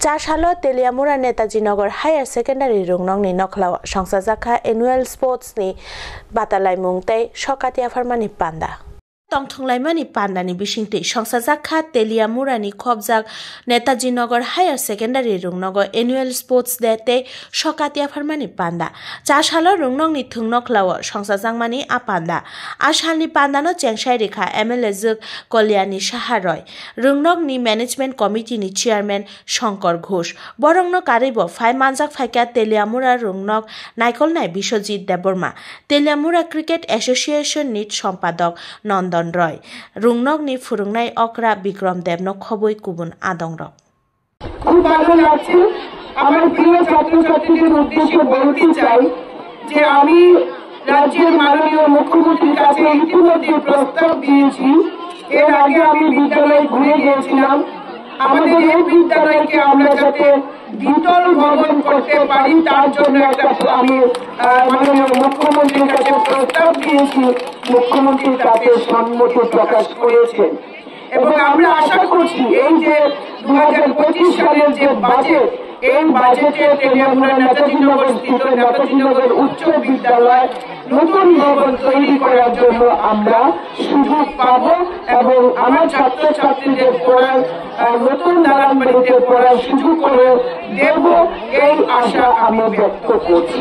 চাশালো Teliamura Netaji Nagar higher secondary রুংনংনি নখলাও সংসাজাখা এনুয়াল স্পোর্টসনি বাতালাইমুং তাই সকাতিয়া ফারমানি পান্ডা তংথংলাইমানি পান্ডানি বিশিংটি সংসাজাখা তেলিয়ামুরানি খবজাক নেতাজি নগর হায়ার সেকেন্ডারি রুংনগর এনুয়াল স্পোর্টস ডে তে সকাতিয়া ফারমানি পান্ডা চাশালো রুংনংনি থুংনখলাও সংসাজাংমানি আপান্ডা আশালনি পান্ডানো চেংসাই রেখা এমএলএ জুক কলিয়ানি সাহারয় রুংনগনি ম্যানেজমেন্ট কমিটিনি চেয়ারম্যান শঙ্কর ঘোষ বরংনো কারিব ফাই মানজাক ফাইকা তেলিয়ামুরা রুংনগ নাইকলনাই বিশ্বজিৎ দেববর্মা তেলিয়ামুরা ক্রিকেট অ্যাসোসিয়েশন নিট সম্পাদক নন্দন রয় রুংনগনি ফুরুংনাই অকরা বিক্রম দেবনক খবই কুবুন আদংরক খুব ভালো লাগছে। আমার প্রিয় ছাত্রছাত্রীদের উদ্দেশ্যে বলতে চাই যে আমি রাজ্যের মাননীয় মুখ্যমন্ত্রীর কাছে ইতিমধ্যে প্রস্তাব দিয়েছি। এর আগে আমি বিদ্যালয়ে ঘুরে গিয়েছিলাম। আমাদের এই বিদ্যালয়কে আমরা যাতে দ্বিতল ভবন করতে পারি তার জন্য একটা আমি মাননীয় মুখ্যমন্ত্রীর কাছে প্রস্তাব দিয়েছি। মুখ্যমন্ত্রী তাতে সম্মতি প্রকাশ করেছেন এবং আমরা আশা করছি এই যে 2025 সালের যে বাজেট, এই বাজেটে তেলিয়ামুরা নেতাজি নগর স্থিত নেতাজি নগর উচ্চ বিদ্যালয় নতুন ভবন তৈরি করার জন্য আমরা সুযোগ পাব এবং আমার ছাত্রছাত্রীদের পড়ার নতুন দালান বাড়িতে পড়ার সুযোগ করে দেব, এই আশা আমি ব্যক্ত করছি।